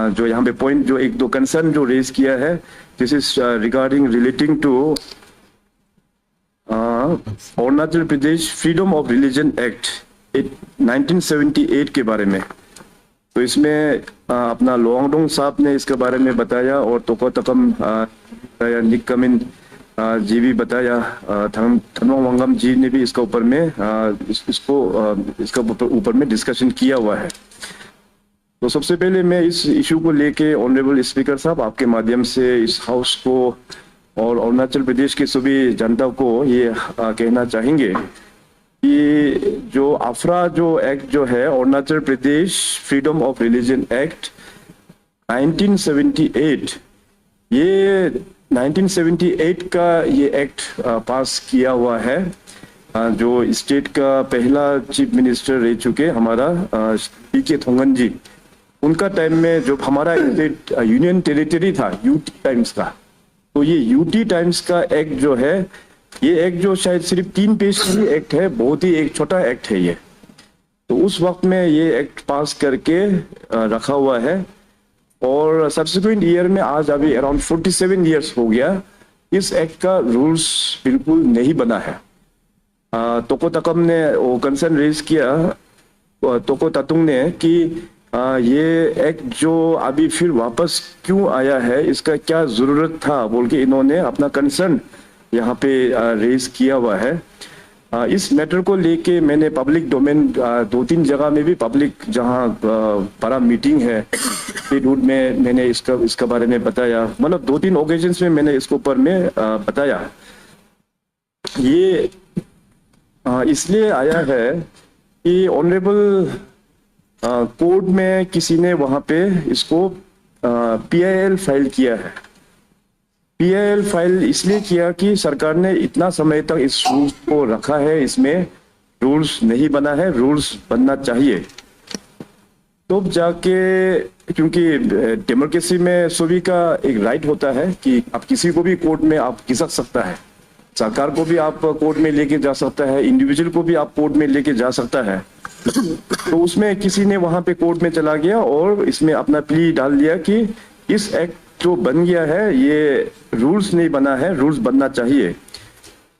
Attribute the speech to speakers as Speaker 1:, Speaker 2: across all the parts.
Speaker 1: जो यहाँ पे पॉइंट जो एक दो कंसर्न जो रेज किया है, this is regarding relating to Arunachal Pradesh freedom of religion act 1978 के बारे में। तो इसमें अपना लोंगडोंग साहब ने इसके बारे में बताया और तोको तकम निक कमिन जी भी बताया, थनोंग वांगम जी ने भी इसका ऊपर में इसका ऊपर में डिस्कशन किया हुआ है। तो सबसे पहले मैं इस इशू को लेके ऑनरेबल स्पीकर साहब आपके माध्यम से इस हाउस को और अरुणाचल प्रदेश के सभी जनता को ये कहना चाहेंगे कि जो आफरा जो एक्ट जो है, Arunachal Pradesh freedom of religion act 1978, ये 1978 का ये एक्ट पास किया हुआ है। जो स्टेट का पहला चीफ मिनिस्टर रह चुके हमारा पीके थोंगन जी, उनका टाइम में जो हमारा स्टेट यूनियन टेरिटरी था यूटी टाइम्स का, तो ये यूटी टाइम्स का एक्ट जो है, ये एक्ट जो शायद सिर्फ 3 पेज की एक्ट है, बहुत ही एक छोटा एक्ट है ये। तो उस वक्त में ये एक्ट पास करके रखा हुआ है और सब्सिक्वेंट ईयर में आज अभी अराउंड 47 ईयर्स हो गया, इस एक्ट का रूल्स बिल्कुल नहीं बना है। तोको तकम ने वो कंसर्न रेज किया, तोको ततुंग ने, कि ये एक्ट जो अभी फिर वापस क्यों आया है, इसका क्या जरूरत था बोल के इन्होंने अपना कंसर्न यहाँ पे रेज किया हुआ है। इस मैटर को लेके मैंने पब्लिक डोमेन 2-3 जगह में भी पब्लिक जहाँ बड़ा मीटिंग है स्टेटहुड में मैंने इसका बारे में बताया, मतलब 2-3 ओकेजन्स में मैंने इसके ऊपर में बताया। ये इसलिए आया है कि ऑनरेबल कोर्ट में किसी ने वहां पे इसको PIL फाइल किया है। PIL फाइल इसलिए किया कि सरकार ने इतना समय तक इस रूल्स को रखा है, इसमें रूल्स नहीं बना है, रूल्स बनना चाहिए। तो जाके, क्योंकि डेमोक्रेसी में सभी का एक राइट होता है कि आप किसी को भी कोर्ट में आप खिसक सकता है, सरकार को भी आप कोर्ट में लेके जा सकता है, इंडिविजुअल को भी आप कोर्ट में लेके जा सकता है। तो उसमें किसी ने वहां पे कोर्ट में चला गया और इसमें अपना प्ली डाल दिया कि इस एक्ट जो बन गया है ये रूल्स नहीं बना है, रूल्स बनना चाहिए।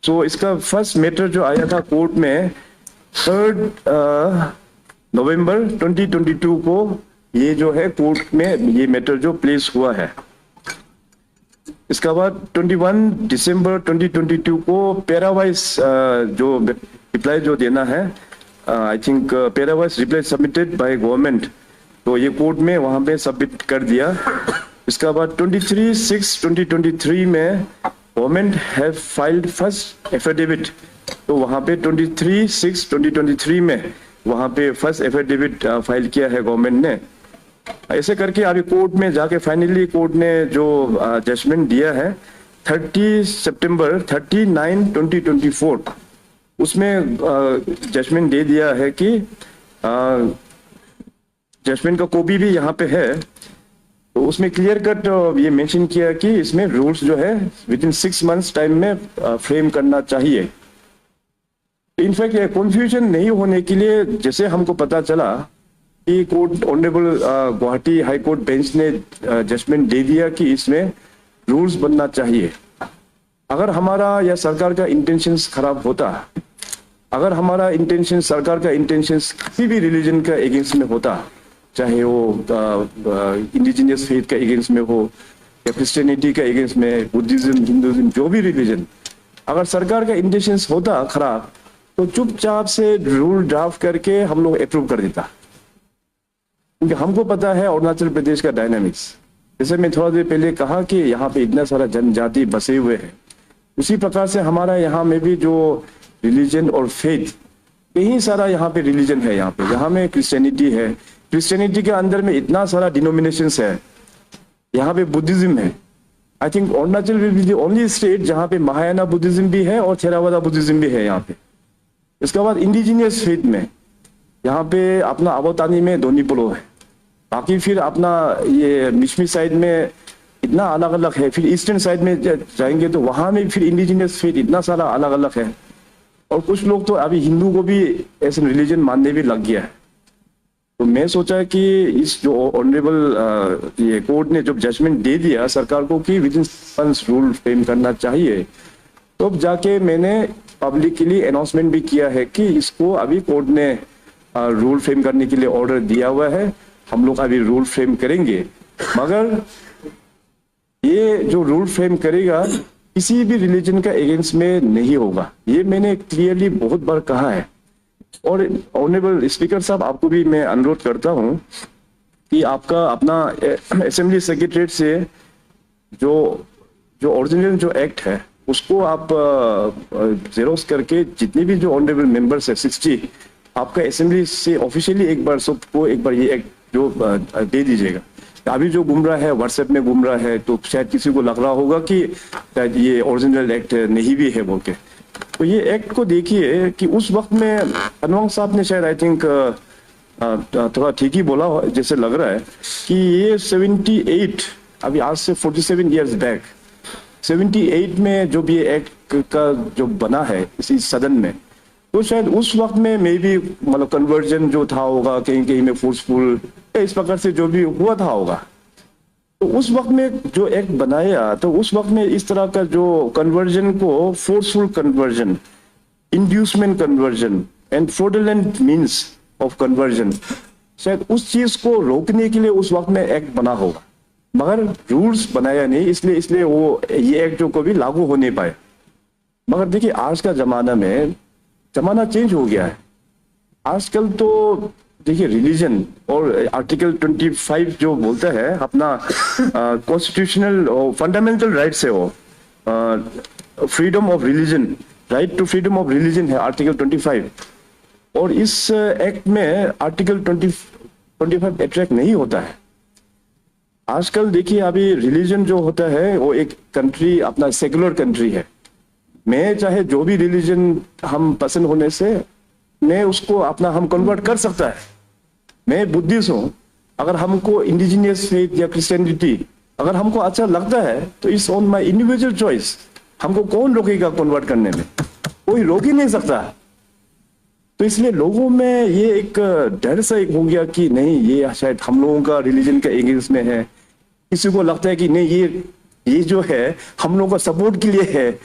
Speaker 1: तो इसका फर्स्ट मैटर जो आया था कोर्ट में 3 नवंबर 2022 को, ये जो है कोर्ट में ये मैटर जो प्लेस हुआ है। इसका बाद 21 दिसंबर 2022 को पैरावाइज जो रिप्लाई जो देना है, I think para-wise reply submitted by government, तो ये कोर्ट में वहां पे सबमिट कर दिया। इसका बाद 23/6/2023 में government have filed first affidavit, तो वहां पे 23/6/2023 में वहां पे फर्स्ट एफिडेविट फाइल किया है गवर्नमेंट ने। ऐसे करके अभी कोर्ट में जाके फाइनली कोर्ट ने जो जजमेंट दिया है 30 सितंबर 39/2024, उसमें जजमेंट दे दिया है कि जजमेंट का कॉपी भी यहाँ पे है। तो उसमें क्लियर कट ये मेंशन किया कि इसमें रूल्स जो है विदिन 6 मंथ्स टाइम में फ्रेम करना चाहिए। इनफैक्ट ये कंफ्यूजन नहीं होने के लिए, जैसे हमको पता चला कि court honourable Guwahati high court bench ने जजमेंट दे दिया कि इसमें रूल्स बनना चाहिए। अगर हमारा या सरकार का इंटेंशंस खराब होता, अगर हमारा इंटेंशन, सरकार का इंटेंशंस किसी भी रिलीजन का अगेंस्ट में होता, चाहे वो इंडिजिनियस फेथ का अगेंस्ट में हो या क्रिश्चियनिटी का अगेंस्ट में, बुद्धिज्म, हिंदुइज्म, जो भी रिलीजन, अगर सरकार का इंटेंशंस होता खराब तो चुपचाप से रूल ड्राफ्ट करके हम लोग अप्रूव कर देता। क्योंकि हमको पता है अरुणाचल प्रदेश का डायनामिक्स, जैसे मैं थोड़ा देर पहले कहा कि यहाँ पे इतना सारा जनजाति बसे हुए हैं, उसी प्रकार से हमारा यहाँ में भी जो रिलीजन और फेथ, कहीं सारा यहाँ पे रिलीजन है। यहाँ में क्रिश्चियनिटी है, क्रिश्चियनिटी के अंदर में इतना सारा डिनोमिनेशंस है, यहाँ पे बुद्धिज्म है। I think Arunachal will be the only state जहाँ पे महायाना बुद्धिज्म भी है और थेरावादा बुद्धिज्म भी है यहाँ पे। इसके बाद इंडिजिनियस फेथ में यहाँ पे अपना अबोतानी में दोनीपोलो है, बाकी फिर अपना ये मिशमी साइड में इतना अलग अलग है, फिर ईस्टर्न साइड में जाएंगे तो वहां में फिर इंडिजिनियस फेथ इतना सारा अलग अलग है। और कुछ लोग तो अभी हिंदू को भी ऐसे रिलीजन मानने भी लग गया है। तो मैं सोचा कि इस जो ऑनरेबल ये कोर्ट ने जो जजमेंट दे दिया सरकार को कि with in months rule frame करना चाहिए, तो अब जाके मैंने पब्लिक के लिए अनाउंसमेंट भी किया है कि इसको अभी कोर्ट ने रूल फ्रेम करने के लिए ऑर्डर दिया हुआ है, हम लोग अभी रूल फ्रेम करेंगे। मगर ये जो रूल फ्रेम करेगा किसी भी रिलीजन का अगेंस्ट में नहीं होगा, ये मैंने क्लियरली बहुत बार कहा है। और ऑनरेबल स्पीकर साहब, आपको भी मैं अनुरोध करता हूं कि आपका अपना असेंबली सेक्रेटरीट से जो जो ओरिजिनल जो एक्ट है उसको आप जेरोक्स करके जितने भी जो ऑनरेबल मेंबर्स है 60, आपका असेंबली से ऑफिशियली एक बार सबको एक बार ये एक्ट जो दे दीजिएगा। अभी जो घूम रहा है व्हाट्सएप में घूम रहा है, तो शायद किसी को लग रहा होगा कि शायद ये ओरिजिनल एक्ट नहीं भी है बोल के। तो ये एक्ट को देखिए कि उस वक्त में अनवंग साहब ने शायद आई थिंक थोड़ा ठीक ही बोला जैसे लग रहा है कि ये 78 अभी आज से 47 इयर्स बैक 78 में जो भी ये एक्ट का जो बना है इसी सदन में, तो शायद उस वक्त में मे भी मतलब कन्वर्जन जो था होगा कहीं कहीं में फोर्सफुल इस प्रकार से जो भी हुआ था होगा। तो उस वक्त में जो एक्ट बनाया तो उस वक्त में इस तरह का जो कन्वर्जन को forceful conversion, inducement conversion and fraudulent means of conversion, शायद उस चीज को रोकने के लिए उस वक्त में एक्ट बना होगा, मगर रूल्स बनाया नहीं, इसलिए वो ये एक्ट जो कभी लागू हो नहीं पाए। मगर देखिए आज का जमाना चेंज हो गया है। आजकल तो देखिए रिलीजन और आर्टिकल 25 जो बोलता है अपना कॉन्स्टिट्यूशनल फंडामेंटल राइट्स है, वो freedom of religion, right to freedom of religion है आर्टिकल 25। और इस एक्ट में आर्टिकल 25 अट्रैक्ट नहीं होता है। आजकल देखिए अभी रिलीजन जो होता है वो एक कंट्री अपना सेकुलर कंट्री है। मैं चाहे जो भी रिलीजन हम पसंद होने से मैं उसको अपना हम कन्वर्ट कर सकता है। मैं बुद्धिस्ट हूँ, अगर हमको इंडिजिनियस फेथ या क्रिश्चियनिटी अगर हमको अच्छा लगता है तो it's on my individual choice. हमको कौन रोकेगा कन्वर्ट करने में? कोई रोक ही नहीं सकता। तो इसलिए लोगों में ये एक डर सा एक हो गया कि नहीं ये शायद हम लोगों का रिलीजन का एगेंस्ट में है। किसी को लगता है कि नहीं ये जो है हम लोगों का सपोर्ट के लिए है,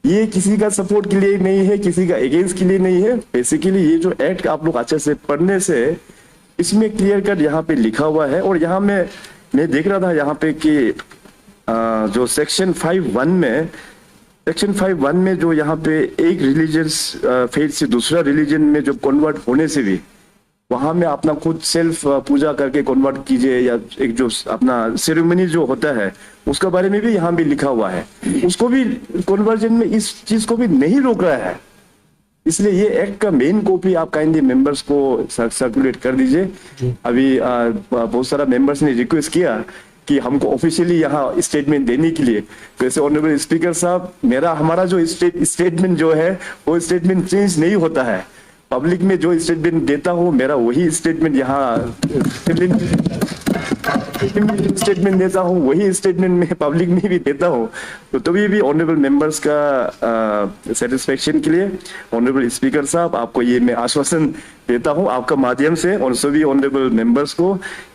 Speaker 1: ये किसी का सपोर्ट के लिए नहीं है, किसी का अगेंस्ट के लिए नहीं है। बेसिकली ये जो एक्ट आप लोग अच्छे से पढ़ने से इसमें क्लियर कट यहाँ पे लिखा हुआ है। और यहाँ में मैं देख रहा था यहाँ पे कि जो सेक्शन 5(1) में जो यहाँ पे एक रिलीजियस फेथ से दूसरा रिलीजन में जो कन्वर्ट होने से भी वहां में अपना खुद सेल्फ पूजा करके कन्वर्ट कीजिए, या एक जो अपना सेरेमनी जो होता है उसके बारे में भी यहाँ भी लिखा हुआ है। उसको भी कन्वर्जन में इस चीज को भी नहीं रोक रहा है। इसलिए ये एक्ट का मेन कॉपी आप काइंडली मेंबर्स को सर्कुलेट कर दीजिए। अभी बहुत सारा मेंबर्स ने रिक्वेस्ट किया कि हमको ऑफिशियली यहाँ स्टेटमेंट देने के लिए। तो ऐसे ऑनरेबल स्पीकर साहब, हमारा जो स्टेटमेंट जो है वो स्टेटमेंट चेंज नहीं होता है। पब्लिक में जो स्टेटमेंट देता हूँ मेरा वही स्टेटमेंट यहाँ स्टेटमेंट देता हूँ, वही स्टेटमेंट में पब्लिक में भी देता हूँ। तो तभी भी ऑनरेबल मेंबर्स का सेटिस्फेक्शन के लिए ऑनरेबल स्पीकर साहब आपको ये मैं आश्वासन देता हूँ आपका माध्यम से और सभी ऑनरेबल मेंबर्स को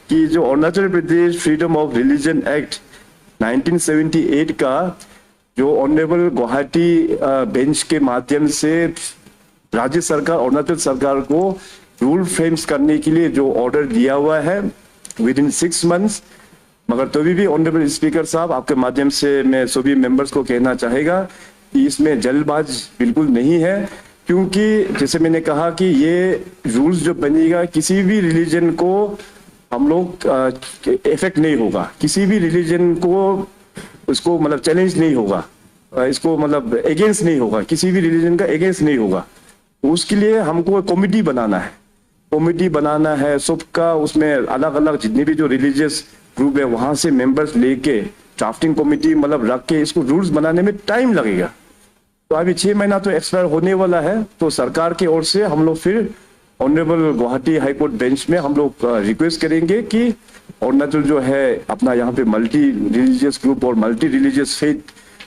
Speaker 1: कि जो Arunachal Pradesh freedom of religion act 1978 का जो ऑनरेबल गुवाहाटी बेंच के माध्यम से राज्य सरकार अरुणाचल सरकार को रूल फ्रेम्स करने के लिए जो ऑर्डर दिया हुआ है विद इन 6 months, मगर तभी भी ऑनरेबल स्पीकर साहब आपके माध्यम से मैं सभी मेंबर्स को कहना चाहेगा कि इसमें जल्दबाज बिल्कुल नहीं है। क्योंकि जैसे मैंने कहा कि ये रूल्स जो बनेगा किसी भी रिलीजन को हम लोग इफेक्ट नहीं होगा, किसी भी रिलीजन को उसको मतलब चैलेंज नहीं होगा, इसको मतलब अगेंस्ट नहीं होगा, किसी भी रिलीजन का अगेंस्ट नहीं होगा। उसके लिए हमको कमेटी बनाना है सबका, उसमें अलग अलग जितने भी जो रिलीजियस ग्रुप है वहां से मेंबर्स लेके ड्राफ्टिंग कमेटी मतलब रख के इसको रूल्स बनाने में टाइम लगेगा। तो अभी 6 महीना तो एक्सपायर होने वाला है। तो सरकार की ओर से हम लोग फिर ऑनरेबल गुवाहाटी हाईकोर्ट बेंच में हम लोग रिक्वेस्ट करेंगे कि अरुणाचल जो है अपना यहाँ पे मल्टी रिलीजियस ग्रुप और मल्टी रिलीजियस फेथ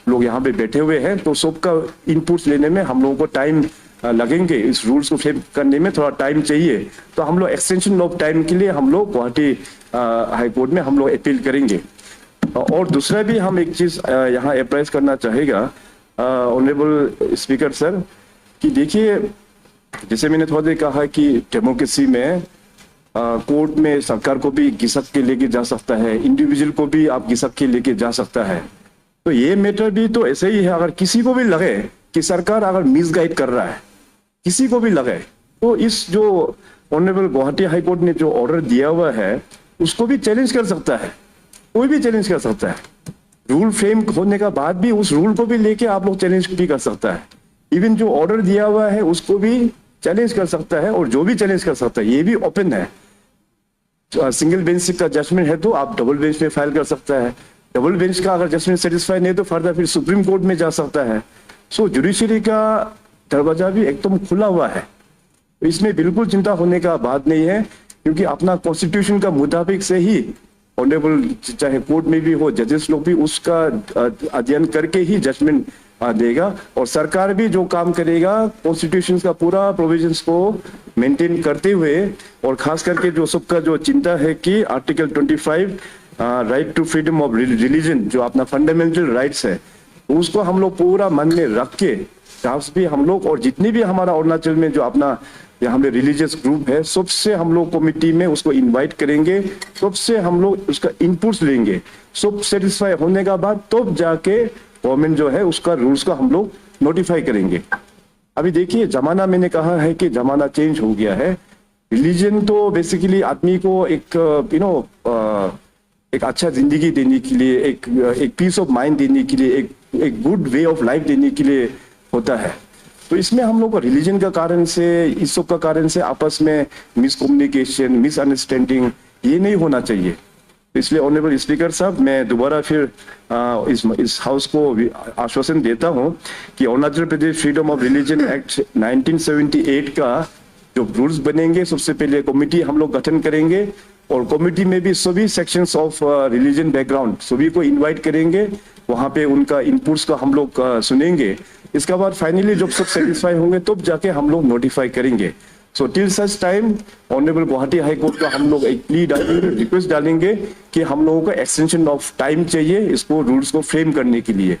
Speaker 1: लोग यहाँ पे बैठे हुए हैं, तो सबका इनपुट्स लेने में हम लोगों को टाइम लगेंगे इस रूल्स को फ्रेम करने में, थोड़ा टाइम चाहिए, तो हम लोग एक्सटेंशन ऑफ टाइम के लिए हम लोग गुवाहाटी हाई कोर्ट में हम लोग अपील करेंगे। और दूसरा भी हम एक चीज यहाँ अप्राइज करना चाहेगा ऑनरेबल स्पीकर सर, कि देखिए जैसे मैंने थोड़ा देर कहा कि डेमोक्रेसी में कोर्ट में सरकार को भी घिसक के लेके जा सकता है, इंडिविजुअल को भी आप घिसक के लेके जा सकता है। तो ये मैटर भी तो ऐसे ही है, अगर किसी को भी लगे कि सरकार अगर मिसगाइड कर रहा है, किसी को भी लगे, तो इस जो ऑनरेबल गुवाहाटी हाई कोर्ट ने जो ऑर्डर दिया हुआ है उसको भी चैलेंज कर सकता है, कोई भी चैलेंज कर सकता है। रूल फ्रेम होने का बाद भी उस रूल को भी लेके आप लोग चैलेंज भी कर सकता है। इवन जो ऑर्डर दिया हुआ है उसको भी चैलेंज कर सकता है, और जो भी चैलेंज कर सकता है ये भी ओपन है। सिंगल बेंच का जजमेंट है तो आप डबल बेंच में फाइल कर सकता है, डबल बेंच का अगर जजमेंट सेटिस्फाई नहीं तो फर्दर फिर सुप्रीम कोर्ट में जा सकता है। सो जुडिशरी का दरवाजा भी एकदम खुला हुआ है, तो इसमें बिल्कुल चिंता होने का बात नहीं है, क्योंकि अपना कॉन्स्टिट्यूशन का मुताबिक से ही ऑनरेबल चाहे कोर्ट में भी हो, जजेस लोग भी उसका अध्ययन करके ही जजमेंट देगा, और सरकार भी जो काम करेगा कॉन्स्टिट्यूशन का पूरा प्रोविजंस को मेंटेन करते हुए। और खास करके जो सबका जो चिंता है कि article 25 right to freedom of religion, जो अपना फंडामेंटल राइट्स है, उसको हम लोग पूरा मन में रख के स्टाफ्स भी हम लोग और जितने भी हमारा अरुणाचल में जो अपना यहाँ पे रिलीजियस ग्रुप है सबसे हम लोग कमिटी में उसको इनवाइट करेंगे, सबसे हम लोग उसका इनपुट्स लेंगे, सब सेटिस्फाई होने का बाद तो जाके गवर्नमेंट जो है उसका रूल्स का हम लोग नोटिफाई करेंगे। अभी देखिए जमाना, मैंने कहा है कि जमाना चेंज हो गया है। रिलीजन तो बेसिकली आदमी को एक एक अच्छा जिंदगी देने के लिए, एक पीस ऑफ माइंड देने के लिए, एक गुड वे ऑफ लाइफ देने के लिए होता है। तो इसमें हम लोग रिलीजन का कारण से, इस सब का कारण से आपस में मिसकम्युनिकेशन, मिसअंडरस्टैंडिंग ये नहीं होना चाहिए। तो इसलिए ऑनरेबल स्पीकर साहब, मैं दोबारा फिर इस हाउस को आश्वासन देता हूं कि Arunachal Pradesh freedom of religion act 1978 का जो रूल्स बनेंगे, सबसे पहले कमेटी हम लोग गठन करेंगे, और कमेटी में भी सभी सेक्शंस ऑफ रिलीजन बैकग्राउंड सभी को इनवाइट करेंगे, वहां पे उनका इनपुट्स का हम लोग सुनेंगे। इसके बाद फाइनली जब सब सेटिस्फाई होंगे तब जाके हम लोग नोटिफाई करेंगे। So till such time honourable Guwahati high court का हम लोग एक प्ली डालेंगे, रिक्वेस्ट डालेंगे कि हम लोगों को एक्सटेंशन ऑफ टाइम चाहिए इसको रूल्स को फ्रेम करने के लिए।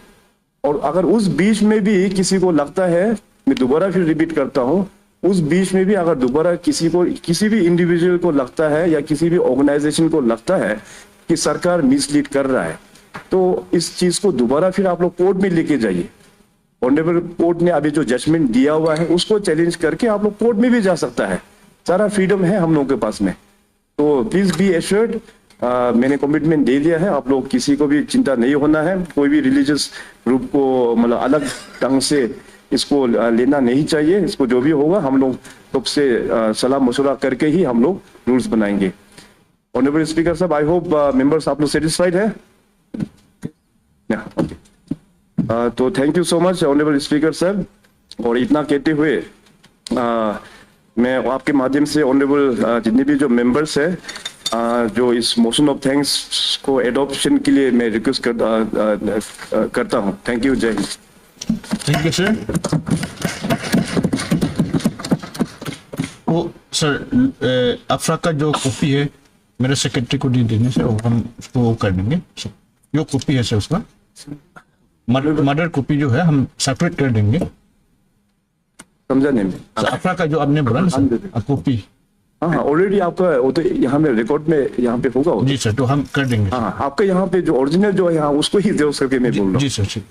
Speaker 1: और अगर उस बीच में भी किसी को लगता है, मैं दोबारा फिर रिपीट करता हूँ, उस बीच में भी अगर दोबारा किसी को, किसी भी इंडिविजुअल को लगता है या किसी भी ऑर्गेनाइजेशन को लगता है कि सरकार मिसलीड कर रहा है, तो इस चीज को दोबारा फिर आप लोग कोर्ट में लेके जाइए। ऑनरेबल कोर्ट ने अभी जो जजमेंट दिया हुआ है उसको चैलेंज करके आप लोग कोर्ट में भी जा सकता है, सारा फ्रीडम है हम लोगों के पास में। तो प्लीज बी एश्योर्ड, मैंने कमिटमेंट दे दिया है, आप लोग किसी को भी चिंता नहीं होना है, कोई भी रिलीजियस ग्रुप को मतलब अलग ढंग से इसको लेना नहीं चाहिए। इसको जो भी होगा हम लोग सबसे सलाह मशवरा करके ही हम लोग रूल्स बनाएंगे। ऑनरेबल स्पीकर साहब, आई होप मेंबर्स आप लोग सेटिस्फाइड है। ओके, तो thank you so much honourable speaker sir. और इतना कहते हुए मैं आपके माध्यम से ऑनरेबल जितने भी जो मेंबर्स है जो इस मोशन ऑफ थैंक्स को एडॉप्शन के लिए मैं रिक्वेस्ट करता हूं। थैंक यू, जय हिंद।
Speaker 2: Thank you sir. वो सर अफरा का जो कॉपी है मेरे सेक्रेटरी को दे देंगे सर, और हम उसको कर देंगे। जो कॉपी है सर उसका मर्डर कॉपी जो है हम सेपरेट कर देंगे।
Speaker 1: समझा नहीं मैं।
Speaker 2: अफरा का जो आपने बोला ना कॉपी,
Speaker 1: हाँ ऑलरेडी आपका वो तो यहाँ में रिकॉर्ड में यहाँ पे होगा।
Speaker 2: जी सर, तो हम कर देंगे।
Speaker 1: हाँ, आपका यहाँ पे जो ओरिजिनल जो है यहाँ उसको ही जरूर करके मैं बोल रहा हूँ।
Speaker 2: जी सर, ठीक।